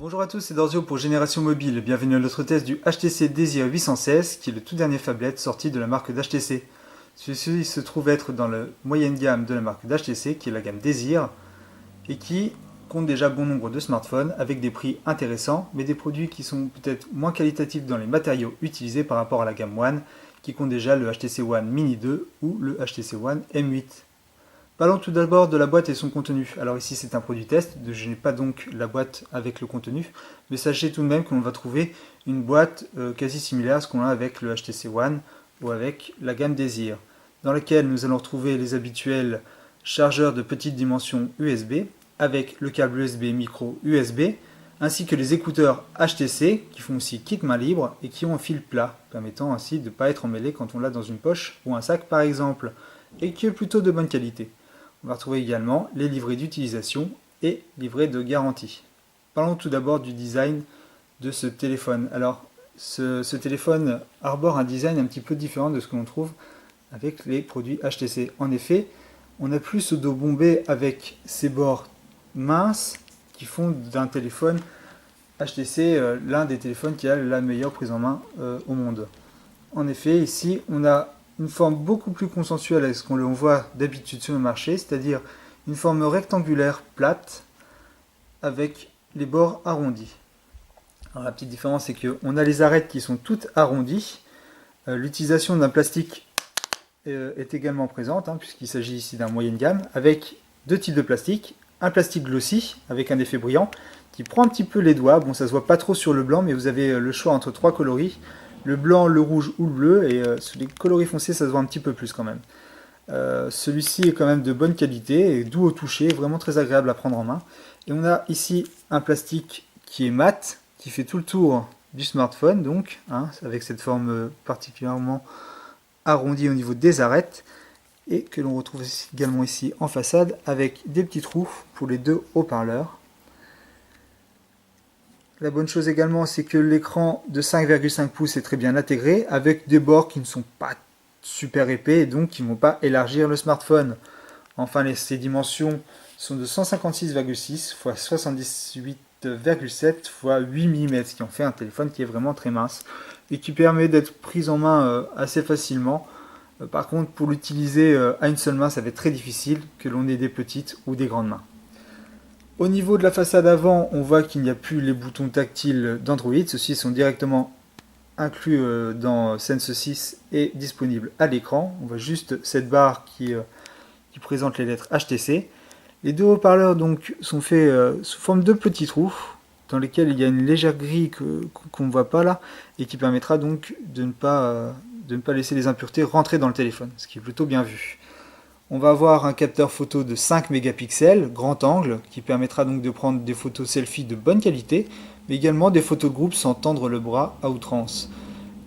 Bonjour à tous, c'est Dorzio pour Génération Mobile. Bienvenue à notre test du HTC Desir 816, qui est le tout dernier phablet sorti de la marque d'HTC. Celui-ci se trouve être dans la moyenne gamme de la marque d'HTC, qui est la gamme Desir, et qui compte déjà bon nombre de smartphones avec des prix intéressants, mais des produits qui sont peut-être moins qualitatifs dans les matériaux utilisés par rapport à la gamme One, qui compte déjà le HTC One Mini 2 ou le HTC One M8. Parlons tout d'abord de la boîte et son contenu. Alors ici c'est un produit test, je n'ai pas donc la boîte avec le contenu, mais sachez tout de même qu'on va trouver une boîte quasi similaire à ce qu'on a avec le HTC One ou avec la gamme Desir, dans laquelle nous allons retrouver les habituels chargeurs de petite dimension USB, avec le câble USB micro USB, ainsi que les écouteurs HTC qui font aussi kit main libre et qui ont un fil plat, permettant ainsi de ne pas être emmêlé quand on l'a dans une poche ou un sac par exemple, et qui est plutôt de bonne qualité. On va retrouver également les livrets d'utilisation et livrets de garantie. Parlons tout d'abord du design de ce téléphone. Alors, ce téléphone arbore un design un petit peu différent de ce que l'on trouve avec les produits HTC. En effet, on a plus ce dos bombé avec ses bords minces qui font d'un téléphone HTC l'un des téléphones qui a la meilleure prise en main au monde. En effet, ici, on a une forme beaucoup plus consensuelle à ce qu'on voit d'habitude sur le marché, c'est-à-dire une forme rectangulaire plate avec les bords arrondis. Alors la petite différence c'est qu'on a les arêtes qui sont toutes arrondies. L'utilisation d'un plastique est également présente, puisqu'il s'agit ici d'un moyenne gamme, avec deux types de plastique. Un plastique glossy avec un effet brillant qui prend un petit peu les doigts. Bon, ça se voit pas trop sur le blanc, mais vous avez le choix entre trois coloris. Le blanc, le rouge ou le bleu, et sur les coloris foncés, ça se voit un petit peu plus quand même. Celui-ci est quand même de bonne qualité, et doux au toucher, vraiment très agréable à prendre en main. Et on a ici un plastique qui est mat, qui fait tout le tour du smartphone, donc, avec cette forme particulièrement arrondie au niveau des arêtes, et que l'on retrouve également ici en façade, avec des petits trous pour les deux haut-parleurs. La bonne chose également, c'est que l'écran de 5,5 pouces est très bien intégré, avec des bords qui ne sont pas super épais et donc qui ne vont pas élargir le smartphone. Enfin, ces dimensions sont de 156,6 x 78,7 x 8 mm, ce qui en fait un téléphone qui est vraiment très mince et qui permet d'être pris en main assez facilement. Par contre, pour l'utiliser à une seule main, ça va être très difficile, que l'on ait des petites ou des grandes mains. Au niveau de la façade avant, on voit qu'il n'y a plus les boutons tactiles d'Android. Ceux-ci sont directement inclus dans Sense 6 et disponibles à l'écran. On voit juste cette barre qui présente les lettres HTC. Les deux haut-parleurs donc sont faits sous forme de petits trous dans lesquels il y a une légère grille qu'on ne voit pas là et qui permettra donc de ne pas laisser les impuretés rentrer dans le téléphone, ce qui est plutôt bien vu. On va avoir un capteur photo de 5 mégapixels, grand angle, qui permettra donc de prendre des photos selfie de bonne qualité, mais également des photos de groupe sans tendre le bras à outrance.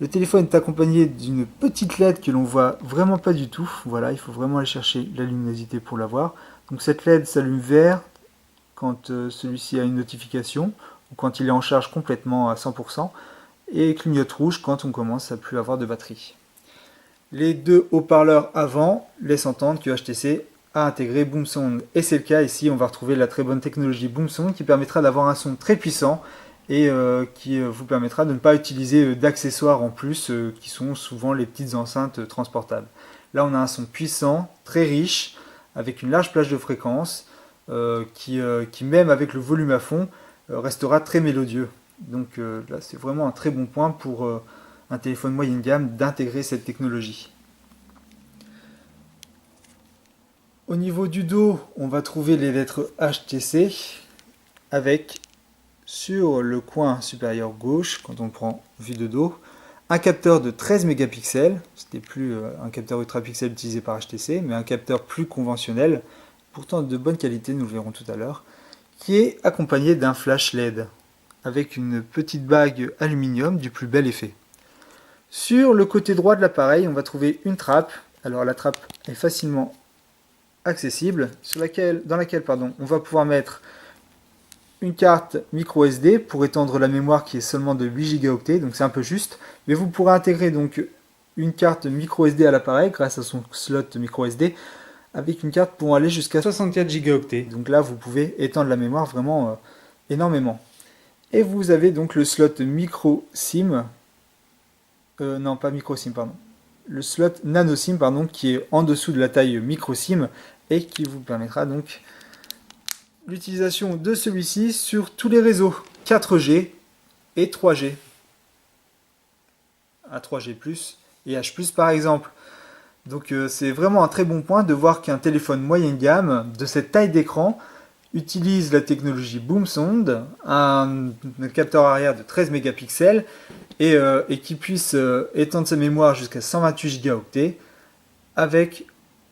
Le téléphone est accompagné d'une petite LED que l'on voit vraiment pas du tout. Voilà, il faut vraiment aller chercher la luminosité pour la voir. Donc cette LED s'allume vert quand celui-ci a une notification, ou quand il est en charge complètement à 100%, et clignote rouge quand on commence à plus avoir de batterie. Les deux haut-parleurs avant laissent entendre que HTC a intégré BoomSound. Et c'est le cas ici, on va retrouver la très bonne technologie BoomSound qui permettra d'avoir un son très puissant et qui vous permettra de ne pas utiliser d'accessoires en plus qui sont souvent les petites enceintes transportables. Là on a un son puissant, très riche, avec une large plage de fréquences qui même avec le volume à fond restera très mélodieux. Donc là c'est vraiment un très bon point pour un téléphone moyenne gamme d'intégrer cette technologie. Au niveau du dos, on va trouver les lettres HTC avec sur le coin supérieur gauche, quand on prend vue de dos, un capteur de 13 mégapixels, ce n'est plus un capteur ultra pixel utilisé par HTC, mais un capteur plus conventionnel, pourtant de bonne qualité, nous le verrons tout à l'heure, qui est accompagné d'un flash LED avec une petite bague aluminium du plus bel effet. Sur le côté droit de l'appareil, on va trouver une trappe. Alors la trappe est facilement accessible, dans laquelle on va pouvoir mettre une carte micro SD pour étendre la mémoire qui est seulement de 8 Go, donc c'est un peu juste. Mais vous pourrez intégrer donc une carte micro SD à l'appareil grâce à son slot micro SD avec une carte pour aller jusqu'à 64 Go. Donc là, vous pouvez étendre la mémoire vraiment énormément. Et vous avez donc le slot micro SIM, non pas micro SIM, pardon, le slot nano SIM, pardon, qui est en dessous de la taille micro SIM et qui vous permettra donc l'utilisation de celui-ci sur tous les réseaux 4G et 3G, à 3G+, et H+, par exemple. Donc c'est vraiment un très bon point de voir qu'un téléphone moyenne gamme de cette taille d'écran utilise la technologie BoomSound, un capteur arrière de 13 mégapixels et qui puisse étendre sa mémoire jusqu'à 128 Go, avec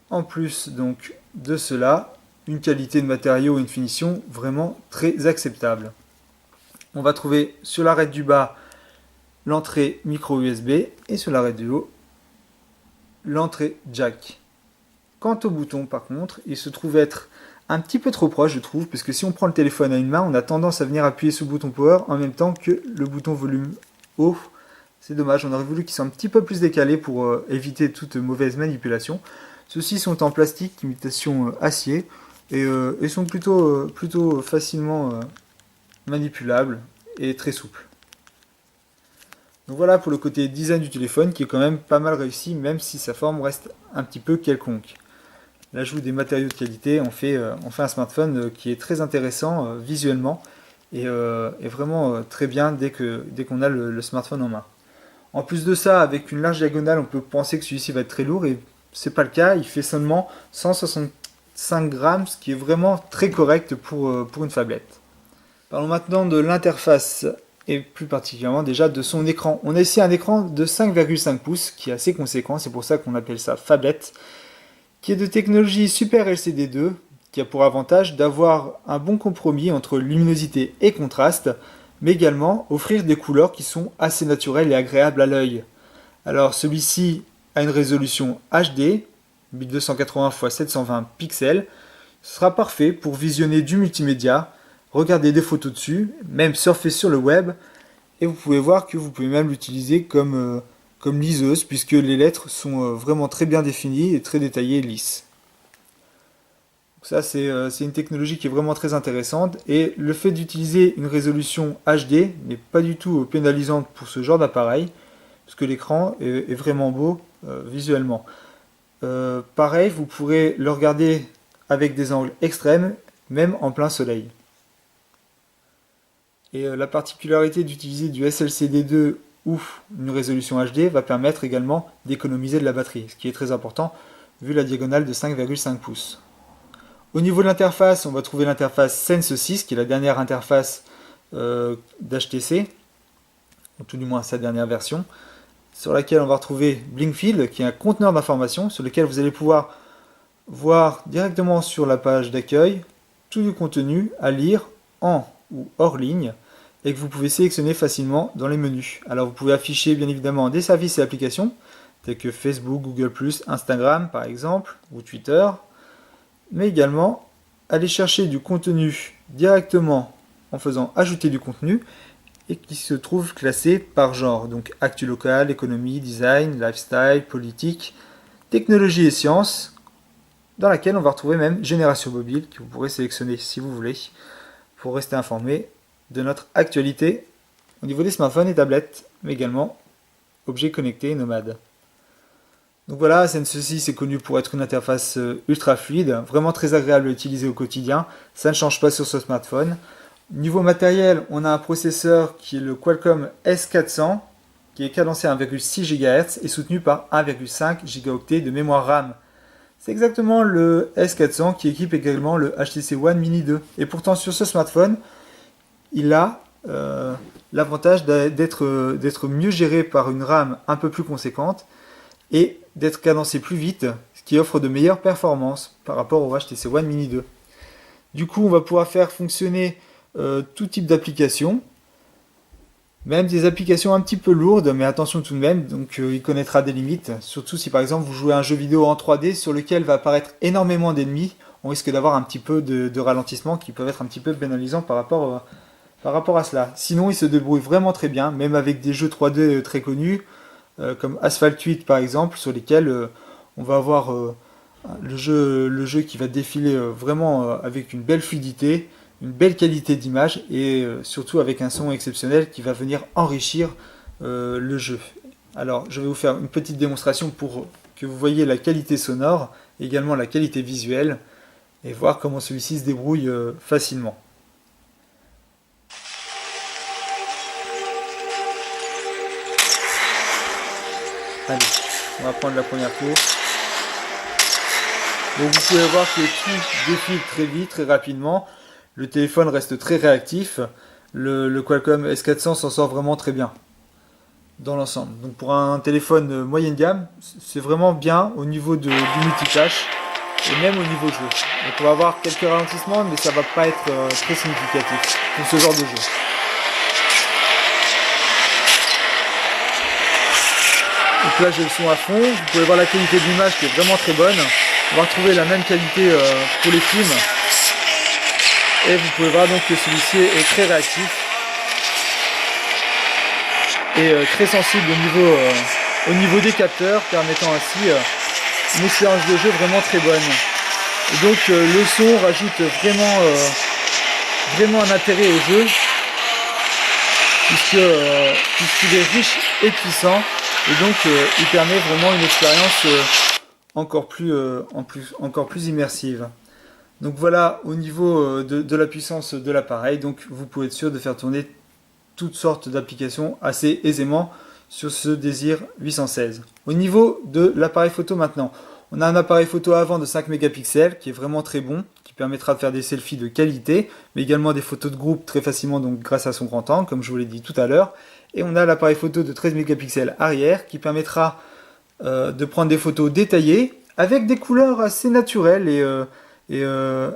en plus donc de cela une qualité de matériaux et une finition vraiment très acceptable. On va trouver sur l'arête du bas l'entrée micro USB et sur l'arête du haut l'entrée jack. Quant au bouton, par contre, il se trouve être un petit peu trop proche, je trouve, parce que si on prend le téléphone à une main, on a tendance à venir appuyer sur le bouton power en même temps que le bouton volume haut. C'est dommage, on aurait voulu qu'ils soient un petit peu plus décalés pour éviter toute mauvaise manipulation. Ceux-ci sont en plastique, imitation acier, et sont plutôt facilement manipulables et très souples. Donc voilà pour le côté design du téléphone qui est quand même pas mal réussi, même si sa forme reste un petit peu quelconque. L'ajout des matériaux de qualité on fait un smartphone qui est très intéressant visuellement et vraiment très bien dès qu'on a le smartphone en main. En plus de ça, avec une large diagonale, on peut penser que celui-ci va être très lourd et c'est pas le cas, il fait seulement 165 grammes, ce qui est vraiment très correct pour une phablette. Parlons maintenant de l'interface et plus particulièrement déjà de son écran. On a ici un écran de 5,5 pouces qui est assez conséquent, c'est pour ça qu'on appelle ça phablette, qui est de technologie Super LCD 2, qui a pour avantage d'avoir un bon compromis entre luminosité et contraste, mais également offrir des couleurs qui sont assez naturelles et agréables à l'œil. Alors celui-ci a une résolution HD, 1280 x 720 pixels, ce sera parfait pour visionner du multimédia, regarder des photos dessus, même surfer sur le web, et vous pouvez voir que vous pouvez même l'utiliser comme liseuse, puisque les lettres sont vraiment très bien définies et très détaillées et lisses. Donc ça c'est une technologie qui est vraiment très intéressante, et le fait d'utiliser une résolution HD n'est pas du tout pénalisante pour ce genre d'appareil, parce que l'écran est vraiment beau visuellement. Pareil, vous pourrez le regarder avec des angles extrêmes, même en plein soleil. Et la particularité d'utiliser du SLCD2 ou une résolution HD va permettre également d'économiser de la batterie, ce qui est très important vu la diagonale de 5,5 pouces. Au niveau de l'interface, on va trouver l'interface Sense 6, qui est la dernière interface d'HTC, ou tout du moins sa dernière version, sur laquelle on va retrouver Blinkfield, qui est un conteneur d'informations sur lequel vous allez pouvoir voir directement sur la page d'accueil tout le contenu à lire en ou hors ligne et que vous pouvez sélectionner facilement dans les menus. Alors vous pouvez afficher bien évidemment des services et applications tels que Facebook, Google+, Instagram par exemple, ou Twitter, mais également aller chercher du contenu directement en faisant ajouter du contenu et qui se trouve classé par genre, donc actu local, économie, design, lifestyle, politique, technologie et sciences, dans laquelle on va retrouver même Génération Mobile, que vous pourrez sélectionner si vous voulez, pour rester informé de notre actualité au niveau des smartphones et tablettes, mais également objets connectés et nomades. Donc voilà, Sense 6 est connu pour être une interface ultra fluide, vraiment très agréable à utiliser au quotidien, ça ne change pas sur ce smartphone. Niveau matériel, on a un processeur qui est le Qualcomm S400, qui est cadencé à 1,6 GHz et soutenu par 1,5 Go de mémoire RAM. C'est exactement le S400 qui équipe également le HTC One Mini 2. Et pourtant sur ce smartphone, il a l'avantage d'être mieux géré par une RAM un peu plus conséquente et d'être cadencé plus vite, ce qui offre de meilleures performances par rapport au HTC One Mini 2. Du coup, on va pouvoir faire fonctionner tout type d'applications, même des applications un petit peu lourdes, mais attention tout de même, donc il connaîtra des limites, surtout si par exemple vous jouez à un jeu vidéo en 3D sur lequel va apparaître énormément d'ennemis, on risque d'avoir un petit peu de ralentissement qui peuvent être un petit peu pénalisants par rapport à cela. Sinon il se débrouille vraiment très bien, même avec des jeux 3D très connus, comme Asphalt 8 par exemple, sur lesquels on va avoir le jeu qui va défiler vraiment avec une belle fluidité, une belle qualité d'image et surtout avec un son exceptionnel qui va venir enrichir le jeu. Alors je vais vous faire une petite démonstration pour que vous voyez la qualité sonore, également la qualité visuelle et voir comment celui-ci se débrouille facilement. Allez, on va prendre la première tour. Donc vous pouvez voir que tout défile très vite, très rapidement. Le téléphone reste très réactif. Le Qualcomm S400 s'en sort vraiment très bien dans l'ensemble. Donc pour un téléphone moyenne gamme, c'est vraiment bien au niveau du multitâche et même au niveau jeu. Donc on va avoir quelques ralentissements, mais ça va pas être très significatif pour ce genre de jeu. Donc là j'ai le son à fond, vous pouvez voir la qualité de l'image qui est vraiment très bonne. On va retrouver la même qualité pour les films. Et vous pouvez voir donc que celui-ci est très réactif et très sensible au niveau des capteurs, permettant ainsi une expérience de jeu vraiment très bonne. Et donc le son rajoute vraiment un intérêt au jeu, puisqu'il est riche et puissant, et donc il permet vraiment une expérience encore plus immersive. Donc voilà au niveau de la puissance de l'appareil, donc vous pouvez être sûr de faire tourner toutes sortes d'applications assez aisément sur ce Désir 816. Au niveau de l'appareil photo maintenant, on a un appareil photo avant de 5 mégapixels qui est vraiment très bon, qui permettra de faire des selfies de qualité, mais également des photos de groupe très facilement donc grâce à son grand angle, comme je vous l'ai dit tout à l'heure. Et on a l'appareil photo de 13 mégapixels arrière qui permettra de prendre des photos détaillées avec des couleurs assez naturelles et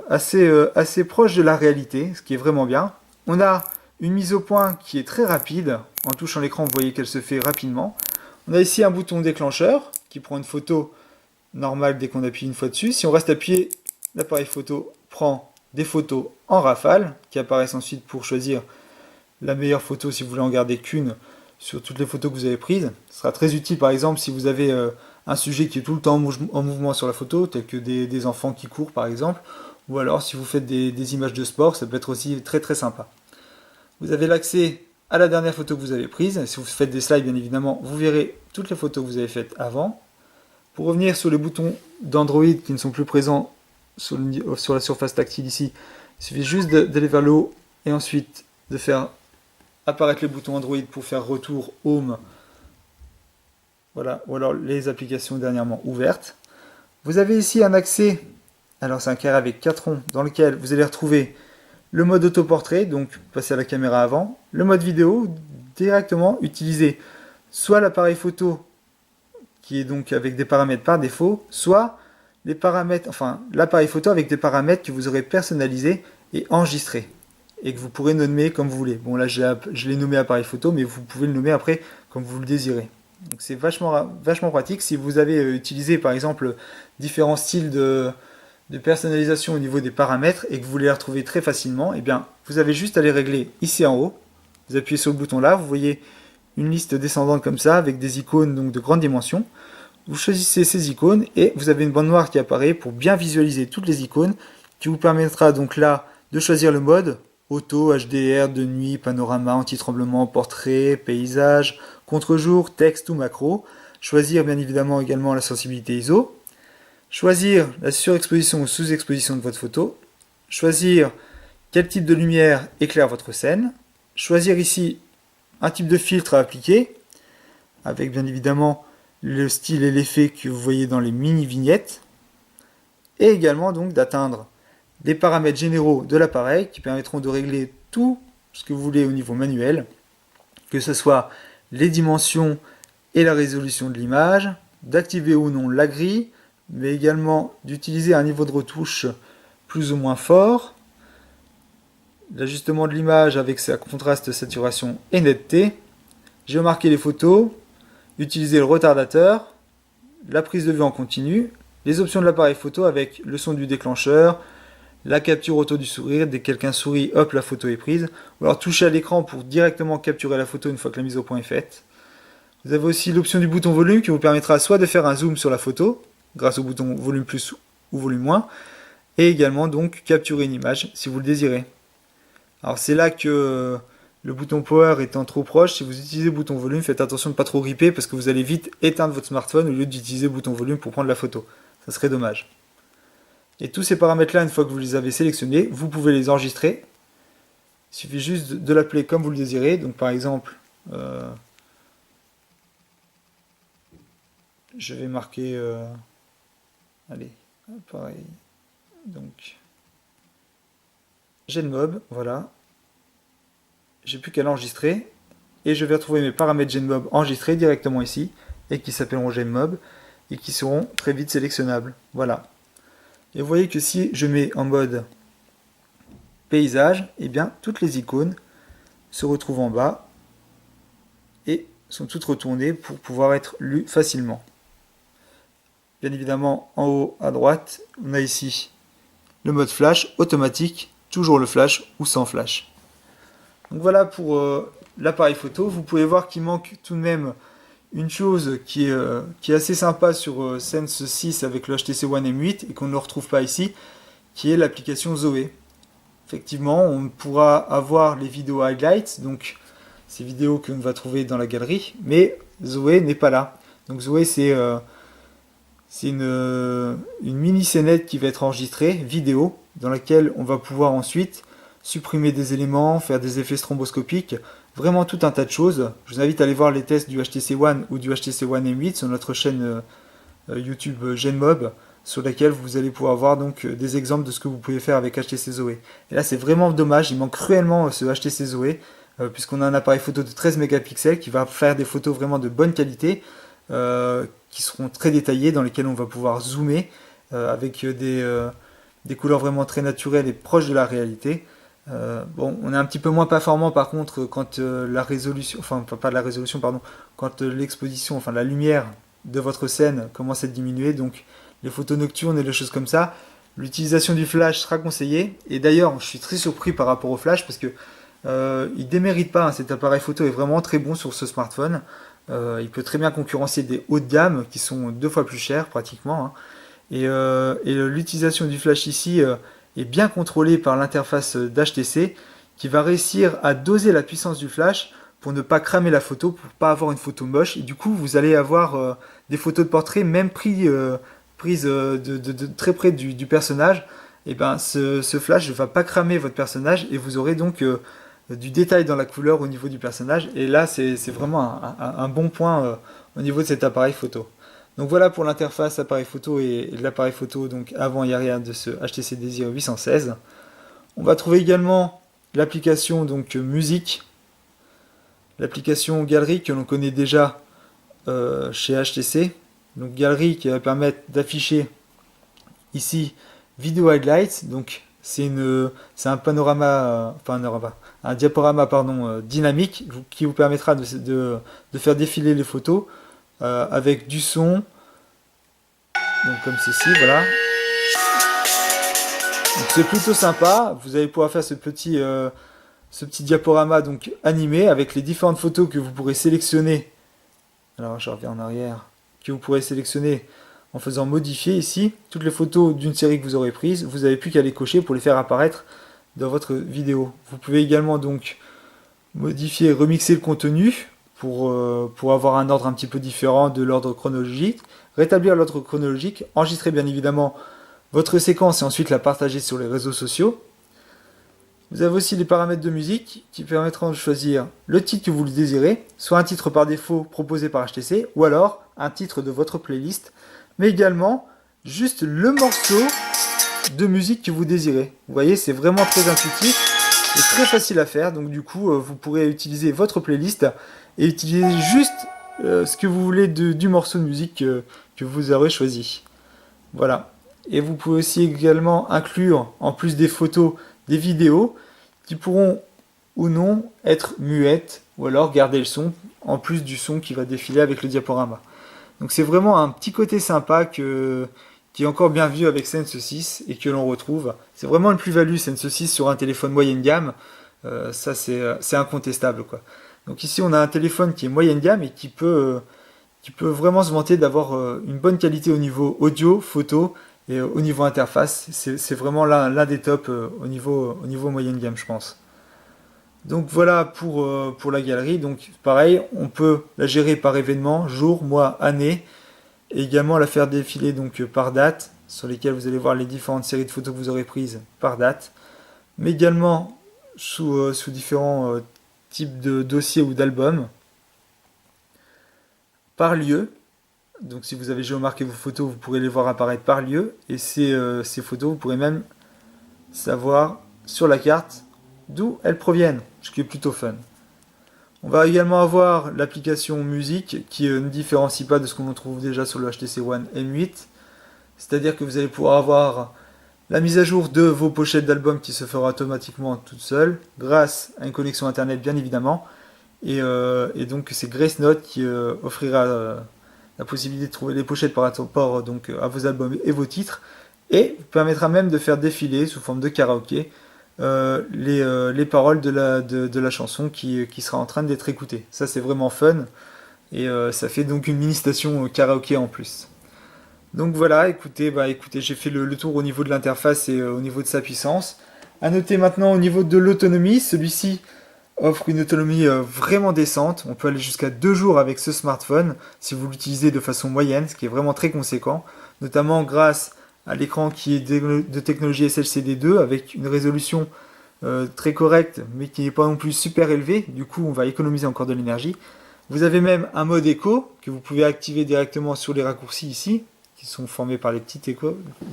assez proches de la réalité, ce qui est vraiment bien. On a une mise au point qui est très rapide. En touchant l'écran, vous voyez qu'elle se fait rapidement. On a ici un bouton déclencheur qui prend une photo normale dès qu'on appuie une fois dessus. Si on reste appuyé, l'appareil photo prend des photos en rafale qui apparaissent ensuite pour choisir la meilleure photo si vous voulez en garder qu'une sur toutes les photos que vous avez prises. Ce sera très utile par exemple si vous avez un sujet qui est tout le temps en mouvement sur la photo, tel que des enfants qui courent par exemple, ou alors si vous faites des images de sport, ça peut être aussi très très sympa. Vous avez l'accès à la dernière photo que vous avez prise. Si vous faites des slides, bien évidemment, vous verrez toutes les photos que vous avez faites avant. Pour revenir sur les boutons d'Android qui ne sont plus présents sur la surface tactile ici, il suffit juste d'aller vers le haut et ensuite de faire apparaître les boutons Android pour faire retour Home. Voilà, ou alors les applications dernièrement ouvertes. Vous avez ici un accès, alors c'est un carré avec 4 ronds, dans lequel vous allez retrouver le mode autoportrait, donc passer à la caméra avant, le mode vidéo, directement utiliser soit l'appareil photo qui est donc avec des paramètres par défaut, soit les paramètres, enfin l'appareil photo avec des paramètres que vous aurez personnalisés et enregistrés et que vous pourrez nommer comme vous voulez. Bon là je l'ai nommé appareil photo, mais vous pouvez le nommer après comme vous le désirez. Donc c'est vachement pratique si vous avez utilisé par exemple différents styles de personnalisation au niveau des paramètres et que vous voulez les retrouver très facilement. Et bien vous avez juste à les régler ici en haut. Vous appuyez sur le bouton là, vous voyez une liste descendante comme ça avec des icônes donc de grande dimension. Vous choisissez ces icônes et vous avez une bande noire qui apparaît pour bien visualiser toutes les icônes qui vous permettra donc là de choisir le mode auto, HDR, de nuit, panorama, anti-tremblement, portrait, paysage, contre-jour, texte ou macro. Choisir bien évidemment également la sensibilité ISO. Choisir la surexposition ou sous-exposition de votre photo. Choisir quel type de lumière éclaire votre scène. Choisir ici un type de filtre à appliquer, avec bien évidemment le style et l'effet que vous voyez dans les mini-vignettes. Et également donc d'atteindre des paramètres généraux de l'appareil qui permettront de régler tout ce que vous voulez au niveau manuel, que ce soit les dimensions et la résolution de l'image, d'activer ou non la grille, mais également d'utiliser un niveau de retouche plus ou moins fort, l'ajustement de l'image avec sa contraste, saturation et netteté, géomarquer les photos, utiliser le retardateur, la prise de vue en continu, les options de l'appareil photo avec le son du déclencheur, la capture auto du sourire, dès que quelqu'un sourit, hop, la photo est prise, ou alors toucher à l'écran pour directement capturer la photo une fois que la mise au point est faite. Vous avez aussi l'option du bouton volume qui vous permettra soit de faire un zoom sur la photo, grâce au bouton volume plus ou volume moins, et également donc capturer une image si vous le désirez. Alors c'est là que le bouton power étant trop proche, si vous utilisez le bouton volume, faites attention de ne pas trop ripper parce que vous allez vite éteindre votre smartphone au lieu d'utiliser le bouton volume pour prendre la photo. Ça serait dommage. Et tous ces paramètres là, une fois que vous les avez sélectionnés, vous pouvez les enregistrer. Il suffit juste de l'appeler comme vous le désirez. Donc par exemple, je vais marquer, allez, pareil, donc GenMob, voilà. J'ai plus qu'à l'enregistrer et je vais retrouver mes paramètres GenMob enregistrés directement ici et qui s'appelleront GenMob et qui seront très vite sélectionnables. Voilà. Et vous voyez que si je mets en mode paysage, eh bien toutes les icônes se retrouvent en bas et sont toutes retournées pour pouvoir être lues facilement. Bien évidemment, en haut à droite, on a ici le mode flash automatique, toujours le flash ou sans flash. Donc voilà pour l'appareil photo. Vous pouvez voir qu'il manque tout de même une chose qui est assez sympa sur Sense 6 avec le HTC One M8 et qu'on ne retrouve pas ici, qui est l'application Zoé. Effectivement, on pourra avoir les vidéos highlights, donc ces vidéos qu'on va trouver dans la galerie, mais Zoé n'est pas là. Donc Zoé, c'est une mini scénette qui va être enregistrée, vidéo, dans laquelle on va pouvoir ensuite supprimer des éléments, faire des effets stromboscopiques, vraiment tout un tas de choses. Je vous invite à aller voir les tests du HTC One ou du HTC One M8 sur notre chaîne YouTube GenMob, sur laquelle vous allez pouvoir voir donc des exemples de ce que vous pouvez faire avec HTC Zoé. Et là c'est vraiment dommage, il manque cruellement ce HTC Zoé, puisqu'on a un appareil photo de 13 mégapixels qui va faire des photos vraiment de bonne qualité, qui seront très détaillées, dans lesquelles on va pouvoir zoomer avec des couleurs vraiment très naturelles et proches de la réalité. Bon, on est un petit peu moins performant par contre quand la résolution, enfin pas la résolution pardon, quand l'exposition, enfin la lumière de votre scène commence à diminuer, donc les photos nocturnes et les choses comme ça, l'utilisation du flash sera conseillée. Et d'ailleurs, je suis très surpris par rapport au flash parce que il démérite pas, hein, cet appareil photo est vraiment très bon sur ce smartphone. Il peut très bien concurrencer des hauts de gamme qui sont 2 fois plus chers pratiquement, hein. Et l'utilisation du flash ici est bien contrôlée par l'interface d'HTC qui va réussir à doser la puissance du flash pour ne pas cramer la photo, pour pas avoir une photo moche. Et du coup, vous allez avoir des photos de portrait même prises de très près du personnage. Et ben, ce flash ne va pas cramer votre personnage et vous aurez donc du détail dans la couleur au niveau du personnage. Et là, c'est vraiment un bon point au niveau de cet appareil photo. Donc voilà pour l'interface appareil photo et l'appareil photo donc avant et arrière de ce HTC Desire 816. On va trouver également l'application donc musique, l'application galerie que l'on connaît déjà chez HTC. Donc galerie qui va permettre d'afficher ici vidéo highlights. Donc c'est un panorama, un diaporama pardon, dynamique qui vous permettra de faire défiler les photos. Avec du son, donc comme ceci, voilà. Donc c'est plutôt sympa. Vous allez pouvoir faire ce petit diaporama donc animé avec les différentes photos que vous pourrez sélectionner. Alors je reviens en arrière, que vous pourrez sélectionner en faisant modifier ici toutes les photos d'une série que vous aurez prises. Vous n'avez plus qu'à les cocher pour les faire apparaître dans votre vidéo. Vous pouvez également donc modifier et remixer le contenu pour avoir un ordre un petit peu différent de l'ordre chronologique, rétablir l'ordre chronologique, enregistrer bien évidemment votre séquence et ensuite la partager sur les réseaux sociaux. Vous avez aussi les paramètres de musique qui permettront de choisir le titre que vous le désirez, soit un titre par défaut proposé par HTC, ou alors un titre de votre playlist, mais également juste le morceau de musique que vous désirez. Vous voyez, c'est vraiment très intuitif et très facile à faire, donc du coup vous pourrez utiliser votre playlist et utiliser juste ce que vous voulez du morceau de musique que vous aurez choisi. Voilà. Et vous pouvez aussi également inclure, en plus des photos, des vidéos qui pourront ou non être muettes, ou alors garder le son, en plus du son qui va défiler avec le diaporama. Donc c'est vraiment un petit côté sympa qui est encore bien vu avec Sense 6 et que l'on retrouve. C'est vraiment une plus-value Sense 6 sur un téléphone moyenne gamme. Ça c'est incontestable, quoi. Donc ici on a un téléphone qui est moyenne gamme et qui peut vraiment se vanter d'avoir une bonne qualité au niveau audio, photo et au niveau interface. C'est vraiment l'un des tops au niveau moyenne gamme, je pense. Donc voilà pour la galerie. Donc pareil, on peut la gérer par événement, jour, mois, année, et également la faire défiler donc par date, sur lesquelles vous allez voir les différentes séries de photos que vous aurez prises par date, mais également sous différents types de dossiers ou d'albums, par lieu. Donc si vous avez géomarqué vos photos, vous pourrez les voir apparaître par lieu, et ces photos, vous pourrez même savoir sur la carte d'où elles proviennent, ce qui est plutôt fun. On va également avoir l'application musique qui ne différencie pas de ce qu'on trouve déjà sur le HTC One M8. C'est-à-dire que vous allez pouvoir avoir la mise à jour de vos pochettes d'albums qui se fera automatiquement toute seule, grâce à une connexion internet bien évidemment. Et donc c'est Grace Note qui offrira la possibilité de trouver les pochettes par rapport donc, à vos albums et vos titres. Et vous permettra même de faire défiler sous forme de karaoké les paroles de la chanson qui sera en train d'être écoutée. Ça c'est vraiment fun et ça fait donc une mini station karaoké en plus. Donc voilà, écoutez, j'ai fait le tour au niveau de l'interface et au niveau de sa puissance. A noter maintenant au niveau de l'autonomie, celui-ci offre une autonomie vraiment décente. On peut aller jusqu'à 2 jours avec ce smartphone si vous l'utilisez de façon moyenne, ce qui est vraiment très conséquent, notamment grâce à l'écran qui est de technologie SLCD2 avec une résolution très correcte mais qui n'est pas non plus super élevée. Du coup, on va économiser encore de l'énergie. Vous avez même un mode écho que vous pouvez activer directement sur les raccourcis ici, qui sont formés par les petites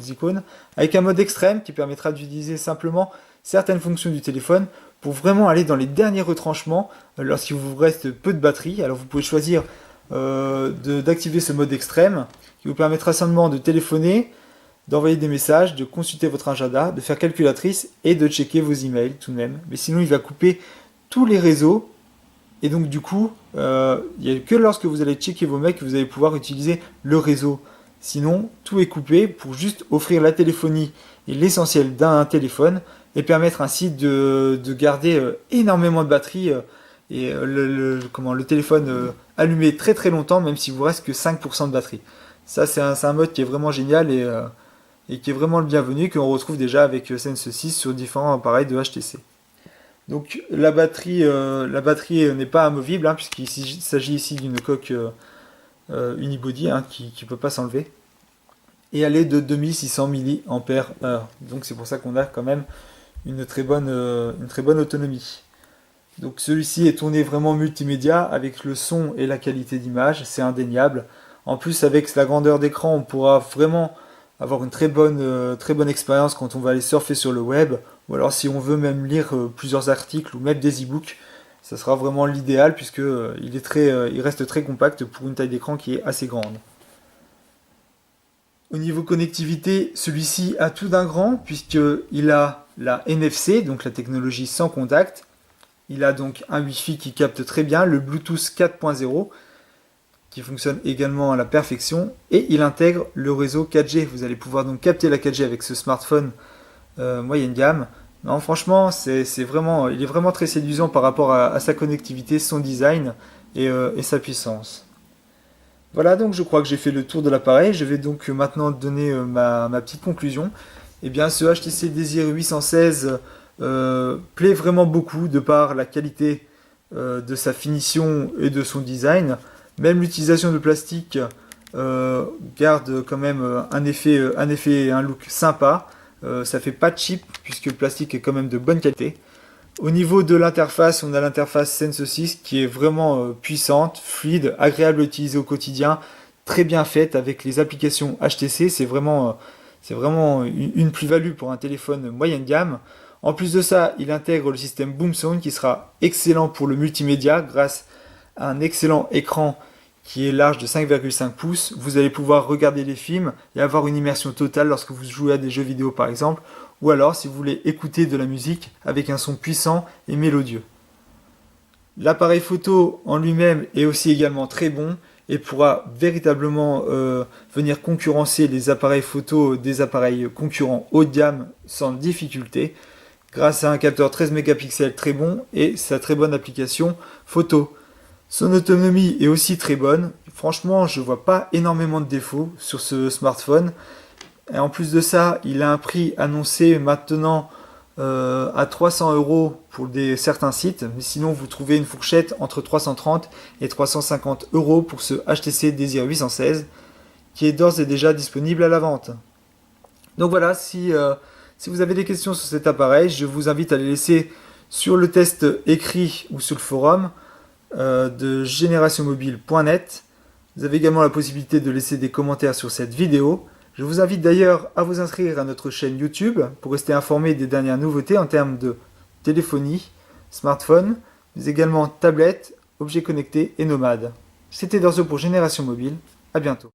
icônes, avec un mode extrême qui permettra d'utiliser simplement certaines fonctions du téléphone pour vraiment aller dans les derniers retranchements lorsqu'il vous reste peu de batterie. Alors vous pouvez choisir d'activer ce mode extrême qui vous permettra simplement de téléphoner, d'envoyer des messages, de consulter votre agenda, de faire calculatrice et de checker vos emails tout de même. Mais sinon il va couper tous les réseaux et donc du coup il n'y a que lorsque vous allez checker vos mails que vous allez pouvoir utiliser le réseau. Sinon, tout est coupé pour juste offrir la téléphonie et l'essentiel d'un téléphone et permettre ainsi de garder énormément de batterie et le téléphone allumé très très longtemps même s'il vous reste que 5% de batterie. Ça c'est un mode qui est vraiment génial et qui est vraiment le bienvenu que l'on retrouve déjà avec Sense 6 sur différents appareils de HTC. Donc la batterie n'est pas amovible hein, puisqu'il s'agit ici d'une coque unibody hein, qui ne peut pas s'enlever et elle est de 2600 mAh, donc c'est pour ça qu'on a quand même une très bonne autonomie. Donc celui-ci est tourné vraiment multimédia avec le son et la qualité d'image, c'est indéniable. En plus avec la grandeur d'écran on pourra vraiment avoir une très bonne expérience quand on va aller surfer sur le web ou alors si on veut même lire plusieurs articles ou même des e-books. Ça sera vraiment l'idéal puisque il reste très compact pour une taille d'écran qui est assez grande. Au niveau connectivité, celui-ci a tout d'un grand puisqu'il a la NFC, donc la technologie sans contact. Il a donc un Wi-Fi qui capte très bien, le Bluetooth 4.0 qui fonctionne également à la perfection et il intègre le réseau 4G. Vous allez pouvoir donc capter la 4G avec ce smartphone moyenne gamme. Non, franchement, il est vraiment très séduisant par rapport à sa connectivité, son design et sa puissance. Voilà, donc je crois que j'ai fait le tour de l'appareil. Je vais donc maintenant donner ma petite conclusion. Eh bien, ce HTC Desire 816 plaît vraiment beaucoup de par la qualité de sa finition et de son design. Même l'utilisation de plastique garde quand même un effet et un look sympa. Ça fait pas cheap puisque le plastique est quand même de bonne qualité. Au niveau de l'interface, on a l'interface Sense 6 qui est vraiment puissante, fluide, agréable à utiliser au quotidien, très bien faite avec les applications HTC. C'est vraiment une plus-value pour un téléphone moyenne gamme. En plus de ça, il intègre le système Boom Sound qui sera excellent pour le multimédia grâce à un excellent écran qui est large de 5,5 pouces. Vous allez pouvoir regarder les films et avoir une immersion totale lorsque vous jouez à des jeux vidéo par exemple, ou alors si vous voulez écouter de la musique avec un son puissant et mélodieux. L'appareil photo en lui-même est aussi également très bon et pourra véritablement venir concurrencer les appareils photo des appareils concurrents haut de gamme sans difficulté grâce à un capteur 13 mégapixels très bon et sa très bonne application photo. Son autonomie est aussi très bonne. Franchement, je vois pas énormément de défauts sur ce smartphone. Et en plus de ça, il a un prix annoncé maintenant à 300 € pour certains sites, mais sinon vous trouvez une fourchette entre 330 et 350 € pour ce HTC Desire 816 qui est d'ores et déjà disponible à la vente. Donc voilà, si vous avez des questions sur cet appareil, je vous invite à les laisser sur le test écrit ou sur le forum de generationmobile.net. Vous avez également la possibilité de laisser des commentaires sur cette vidéo. Je vous invite d'ailleurs à vous inscrire à notre chaîne YouTube pour rester informé des dernières nouveautés en termes de téléphonie, smartphone, mais également tablette, objets connectés et nomades. C'était Dorzo pour Génération Mobile. À bientôt.